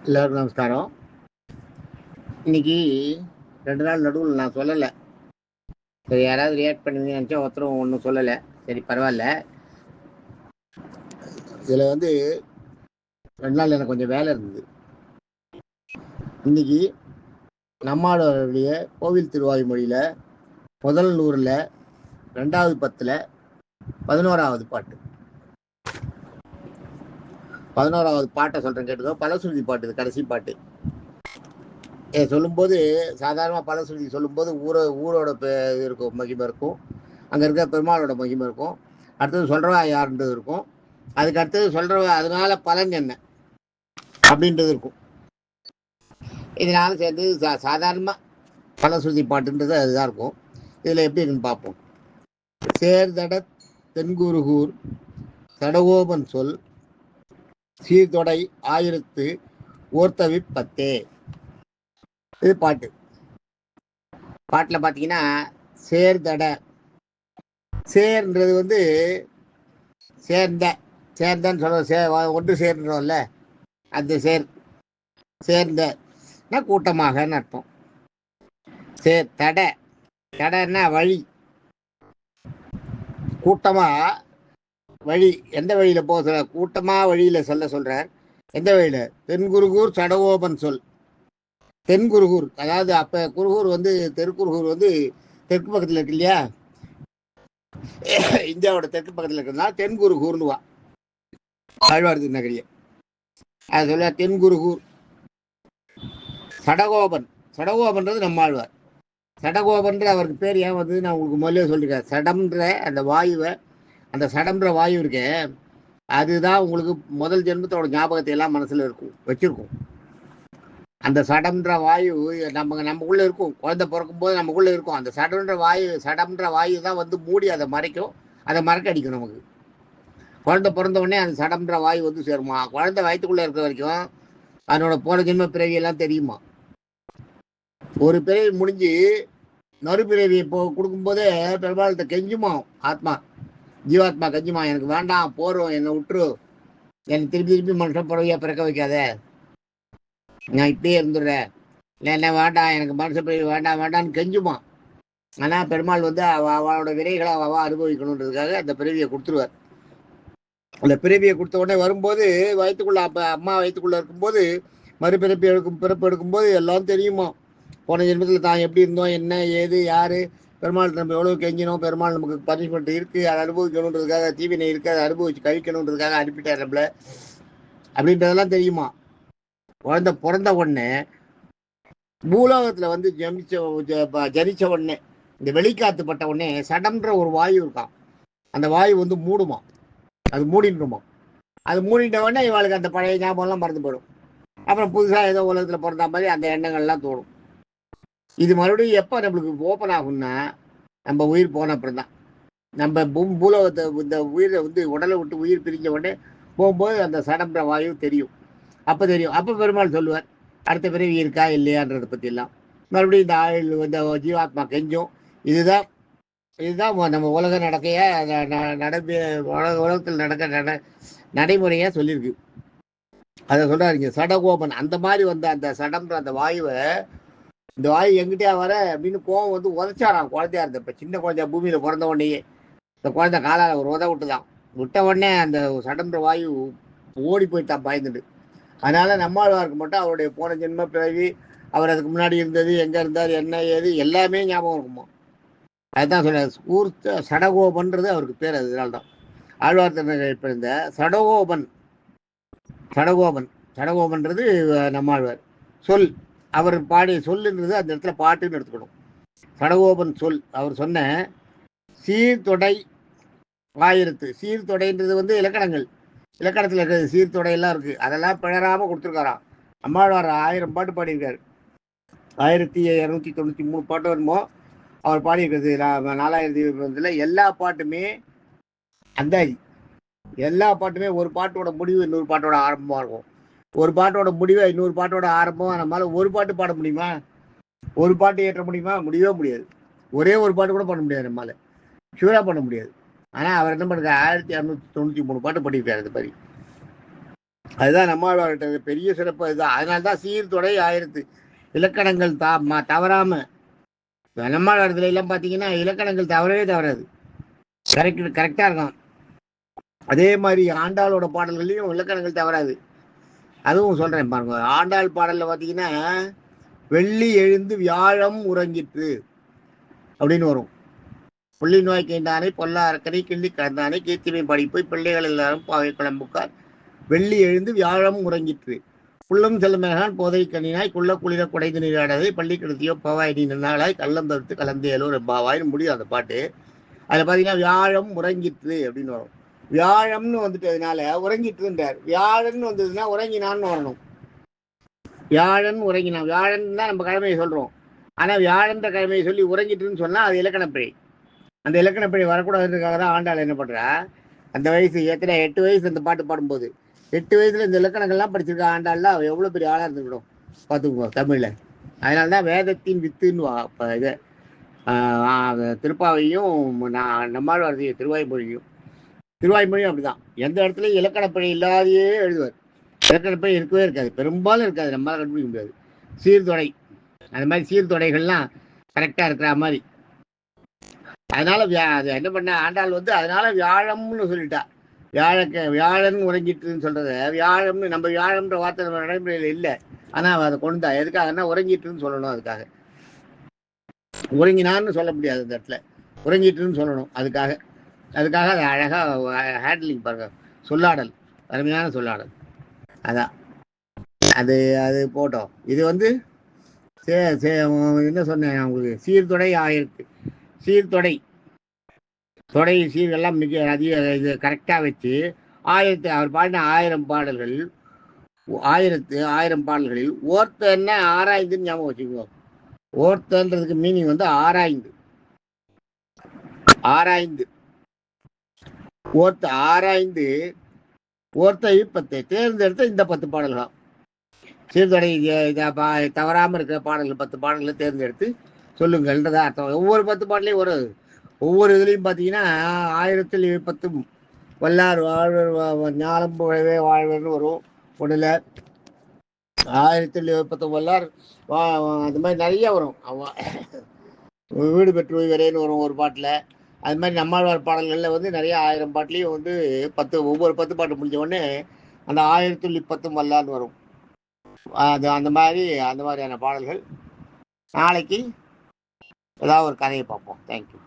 எல்லாருக்கும் நமஸ்காரம். இன்னைக்கு 2 நாள் நடுவில் நான் சொல்லலை. சரி, யாராவது ரியாக்ட் பண்ணுவீங்கன்னு நினச்சா ஒருத்தரும் ஒன்றும் சொல்லலை. சரி, பரவாயில்ல. இதில் 2 நாள் எனக்கு கொஞ்சம் வேலை இருந்தது. இன்னைக்கு நம்மளுடைய கோவில் திருவாய்மொழியில் முதல் 100ல் 2வது 10ல் 11வது பாட்டு. 11வது பாட்டை சொல்கிறேன், கேட்டுக்கோ. பலசுருதி பாட்டு, இது கடைசி பாட்டு. சொல்லும்போது சாதாரணமாக பலசுருதி சொல்லும்போது ஊரோட இருக்கும், மகிமை இருக்கும். அங்கே இருக்கிற பெருமாளோட மகிமை இருக்கும். அடுத்தது சொல்கிறவா யாருன்றது இருக்கும். அதுக்கு அடுத்தது சொல்கிறவ அதனால பலன் என்ன அப்படின்றது இருக்கும். இதனால சேர்ந்து சாதாரணமாக பலசுருதி பாட்டுன்றது அதுதான் இருக்கும். இதில் எப்படி இருக்குன்னு பார்ப்போம். சேர்தட தென்குருகூர் தடகோபன் சொல் சீர்தொடை 1000 ஓர்த்தவி 10. இது பாட்டு. பாட்டில் பார்த்தீங்கன்னா சேர்தட, சேர்ன்றது சேர்ந்தன்னு சொல்ல, ஒன்று சேர்ன்றோம்ல, அந்த சேர்ந்தனா கூட்டமாகன்னு அர்த்தம். தடைன்னா வழி, கூட்டமா வழி. எந்த வழியில போக சொல்ற? கூட்டமா வழியில சொல்றார். எந்த வழியில? தென்குருகூர் சடகோபன் சொல். தென்குருகூர், அதாவது அப்ப குருகூர் தெற்குருகூர் தெற்கு பக்கத்துல இருக்கு இல்லையா, இந்தியாவோட தெற்கு பக்கத்துல இருக்கிறதுனால தென்குருகூர்னுவா ஆழ்வார் திருநகரிய. அது சொல்ல தென்குருகூர் சடகோபன்றது நம்மாழ்வார். சடகோபன்ற அவருக்கு பேர் ஏன் நான் உங்களுக்கு முதல்ல சொல்லிருக்கேன். சடம்ன்ற அந்த வாயுவை, அந்த சடம்ன்ற வாயு இருக்கே, அதுதான் உங்களுக்கு முதல் ஜென்மத்தோட ஞாபகத்தை எல்லாம் மனசுல வச்சிருக்கும். அந்த சடம்ன்ற வாயு நமக்குள்ள இருக்கும். குழந்தை பிறக்கும் போது நமக்குள்ள இருக்கும். அந்த சடம்ன்ற வாயு தான் மூடி அதை மறைக்கும், அதை மறக்க அடிக்கும் நமக்கு. குழந்தை பிறந்த உடனே அந்த சடம்ன்ற வாயு சேருமா. குழந்தை வயிற்றுக்குள்ள இருக்கிற வரைக்கும் அதனோட போன ஜென்ம பிறவி எல்லாம் தெரியுமா. ஒரு பிறவி முடிஞ்சு மறுபிறவி கொடுக்கும்போதே பெரும்பாலத்தை கெஞ்சுமா ஆத்மா, ஜீவாத்மா கெஞ்சுமா, எனக்கு வேண்டாம், போறோம், என்னை விட்டுரு, என்னை திருப்பி மனுஷன் பிறவியா பிறக்க வைக்காத, நான் இப்படியே இருந்துடுறேன், இல்லை என்ன வேண்டாம், எனக்கு மனுஷ பிறவி வேண்டாம்னு கெஞ்சுமா. ஆனால் பெருமாள் அவளோட வினைகளை அவ அனுபவிக்கணுன்றதுக்காக அந்த பிறவியை கொடுத்துருவார். அந்த பிறவியை கொடுத்த உடனே வரும்போது அம்மா வயிற்றுக்குள்ள இருக்கும்போது பிறப்பு எடுக்கும்போது எல்லாம் தெரியுமா. போன ஜென்மத்தில் தான் எப்படி இருந்தோம், என்ன ஏது யாரு, பெருமாள் நம்ம எவ்வளவு கெஞ்சினோம், பெருமாள் நமக்கு பனிஷ்மெண்ட் இருக்கு, அதை அனுபவிக்கணுன்றதுக்காக, தீவினை இருக்கு, அதை அனுபவிச்சு கழிக்கணுன்றதுக்காக அனுப்பிட்டார் நம்மள அப்படின்றதெல்லாம் தெரியுமா. குழந்தை பிறந்த உடனே பூலோகத்துல ஜனிச்ச உடனே, இந்த வெளிக்காத்துப்பட்ட உடனே சடம்ன்ற ஒரு வாயு இருக்கான். அந்த வாயு மூடுமா, அது மூடிடுமா. அது மூடிட்ட உடனே இவளுக்கு அந்த பழைய ஞாபகம்லாம் மறந்து போயிடும். அப்புறம் புதுசாக ஏதோ உலகத்தில் பிறந்த மாதிரி அந்த எண்ணங்கள்லாம் தோணும். இது மறுபடியும் எப்போ நம்மளுக்கு ஓப்பன் ஆகும்னா, நம்ம உயிர் போன அப்புறம் தான். நம்ம பூலோகத்தை இந்த உயிரை உடலை விட்டு உயிர் பிரிஞ்ச உடனே போகும்போது அந்த சடம்ன்ற வாயு தெரியும். அப்போ பெருமாள் சொல்லுவார், அடுத்த பிறவி இருக்கா இல்லையான்றதை பற்றியெல்லாம். மறுபடியும் இந்த ஆயுள் ஜீவாத்மா கெஞ்சும். இதுதான் நம்ம உலக நடக்கைய உலகத்தில் நடக்க நடைமுறையா சொல்லியிருக்கு. அதை சொல்றாருங்க சடகோபன். அந்த மாதிரி அந்த சடம்ன்ற அந்த வாயுவை, இந்த வாயு எங்கிட்டயா வர அப்படின்னு கோவம் உதச்சாராம். குழந்தையா இருந்தப்ப, சின்ன குழந்தையா பூமியில பிறந்த உடனேயே இந்த குழந்தை காலால ஒரு விட்டுதான். விட்ட உடனே அந்த சடம்ன்ற வாயு ஓடி போயிட்டான் பயந்துட்டு. அதனால நம்மாழ்வாருக்கு மட்டும் அவருடைய போன ஜென்ம பிறவி, அவர் அதுக்கு முன்னாடி இருந்தது, எங்க இருந்தார், என்ன ஏது எல்லாமே ஞாபகம் இருக்குமா. அதுதான் சொல்ற சடகோபன்றது அவருக்கு பேர். அதனால்தான் ஆழ்வார் திருநகர் இந்த சடகோபன்றது நம்மாழ்வார் சொல். அவர் பாடிய சொல்லுன்றது அந்த இடத்துல பாட்டுன்னு எடுத்துக்கணும். சடகோபன் சொல். அவர் சொன்ன சீர்தொடை 1000. சீர்தொடைன்றது இலக்கணத்தில் இருக்கிறது. சீர்தொடையெல்லாம் இருக்கு, அதெல்லாம் பிழறாம கொடுத்துருக்காராம். நம்மாழ்வார் 1000 பாட்டு பாடியிருக்காரு. 1293 பாட்டு வருமோ அவர் பாடியிருக்கிறது. 4000 எல்லா பாட்டுமே அந்தாதி. எல்லா பாட்டுமே ஒரு பாட்டோட முடிவு இன்னொரு பாட்டோட ஆரம்பமா இருக்கும். ஒரு பாட்டோட முடிவு இன்னொரு பாட்டோட ஆரம்பம். நம்மளால ஒரு பாட்டு பாட முடியுமா, ஒரு பாட்டு ஏற்ற முடியுமா? முடியவே முடியாது. ஒரே ஒரு பாட்டு கூட பண்ண முடியாது, நம்மளால ஷூரா பண்ண முடியாது. ஆனா அவர் என்ன பண்ணுறாரு, 1293 பாட்டு பண்ணியிருக்காரு. இந்த மாதிரி அதுதான் நம்மளோட பெரிய சிறப்பு. அதுதான். அதனால்தான் சீர்தொடை ஆயிரத்து இலக்கணங்கள் தவறாம நம்மளோட எல்லாம் பார்த்தீங்கன்னா இலக்கணங்கள் தவறவே தவறாது. கரெக்டா இருக்கும். அதே மாதிரி ஆண்டாளோட பாடல்கள்லையும் இலக்கணங்கள் தவறாது. அதுவும் சொல்றேன் பாருங்க. ஆண்டாள் பாடல்ல பார்த்தீங்கன்னா வெள்ளி எழுந்து வியாழம் உறங்கிற்று அப்படின்னு வரும். புள்ளி நோய் கைந்தானை பொல்லா அரக்கனை கிள்ளி கலந்தானை கீர்த்திமை படிப்பு பிள்ளைகள் எல்லாரும் பாவை குழம்புக்கார் வெள்ளி எழுந்து வியாழம் உறங்கிற்று புல்லும் செல்லுமேகான் போதை கண்ணினாய் குள்ள குளிர குடைந்து நீராடதை பள்ளி கிடத்தியோ பவாய் நீ நாளாய் கள்ளம் தவிர்த்து கலந்தேலோ ரெப்பாவாய்னு முடியும் அந்த பாட்டு. அதில் பார்த்தீங்கன்னா வியாழம் உறங்கிற்று அப்படின்னு வரும். வியாழம்னு வந்துட்டதுனால உறங்கிட்டுன்றார். வியாழன் வந்ததுன்னா உறங்கினான்னு வரணும். வியாழன் உறங்கினான். வியாழன் தான் நம்ம கிழமையை சொல்றோம். ஆனா வியாழன்ற கிழமையை சொல்லி உறங்கிட்டுன்னு சொன்னா அது இலக்கணப்பிழை. அந்த இலக்கணப்பிழை வரக்கூடாதுன்றதுக்காக தான் ஆண்டாள் என்ன பண்றா, அந்த வயசு எத்தனை 8 வயசு அந்த பாட்டு பாடும்போது 8 வயசுல இந்த இலக்கணங்கள்லாம் படிச்சிருக்கா ஆண்டாள்லாம். அவ எவ்வளவு பெரிய ஆளா இருந்துக்கணும் பார்த்துக்கோ தமிழ்ல. அதனாலதான் வேதத்தின் வித்துன்னு இது திருப்பாவையும் நம்மாழ்வார் திருவாய்மொழியும். திருவாய்மொழியும் அப்படிதான். எந்த இடத்துலையும் இலக்கணப்பிழை இல்லாதையே எழுதுவார். இலக்கணப்பிழை இருக்கவே இருக்காது, பெரும்பாலும் இருக்காது. நம்மளால கண்டுபிடிக்க முடியாது. சீர்தொடை அந்த மாதிரி சீர்தொடைகள்லாம் கரெக்டா இருக்கிற மாதிரி. அதனால என்ன பண்ண ஆண்டாள் அதனால வியாழம்னு சொல்லிட்டா. வியாழன் உறங்கிட்டுன்னு சொல்றத வியாழம்னு நம்ம வியாழம்ன்ற வார்த்தை நம்ம நடைமுறையில் இல்லை. ஆனா அதை கொண்டா எதுக்காகன்னா உறங்கிட்டுன்னு சொல்லணும். உறங்கினான்னு சொல்ல முடியாது அந்த இடத்துல, உறங்கிட்டுன்னு சொல்லணும். அதுக்காக அதை அழகா ஹேண்ட்லிங் பாருங்க. சொல்லாடல், அருமையான சொல்லாடல். அதான் அது அது போட்டோம். இது என்ன சொன்னேன் உங்களுக்கு, சீர்தொடை ஆயிருக்கு. சீர்தொடை சீர் எல்லாம் மிக அதிக இது கரெக்டாக வச்சு அவர் பாடின 1000 பாடல்கள் 1000 பாடல்களில் ஓர்த்தன்னா ஆராய்ந்துன்னு ஞாபகம் வச்சுக்கோங்க. ஓர்த்தன்றதுக்கு மீனிங் ஆராய்ந்து. ஓர்த்தை 10 தேர்ந்தெடுத்த இந்த 10 பாடல்கள் சீர்தொடை தவறாம இருக்கிற பாடல்கள் 10 பாடல்களை தேர்ந்தெடுத்து சொல்லுங்கள்ன்றதா அர்த்தம். ஒவ்வொரு 10 பாடலையும் ஒவ்வொரு இதுலையும் பார்த்தீங்கன்னா 1010 வல்லார் வாழ்வர் ஞானம் புகழவே வாழ்வர்னு வரும். ஒன்றில் 1010 வல்லார் அந்த மாதிரி நிறைய வரும். வீடு பெற்று ஓய்வரேன்னு வரும் ஒரு பாட்டில். அது மாதிரி நம்மாழ்வார் பாடல்களில் நிறைய 1000 பாட்டுலேயும் ஒவ்வொரு 10 பாட்டு முடிஞ்ச உடனே அந்த 1010 வல்லார்னு வரும். அந்த மாதிரியான பாடல்கள். நாளைக்கு ஏதாவது ஒரு கதையை பார்ப்போம். தேங்க்யூ.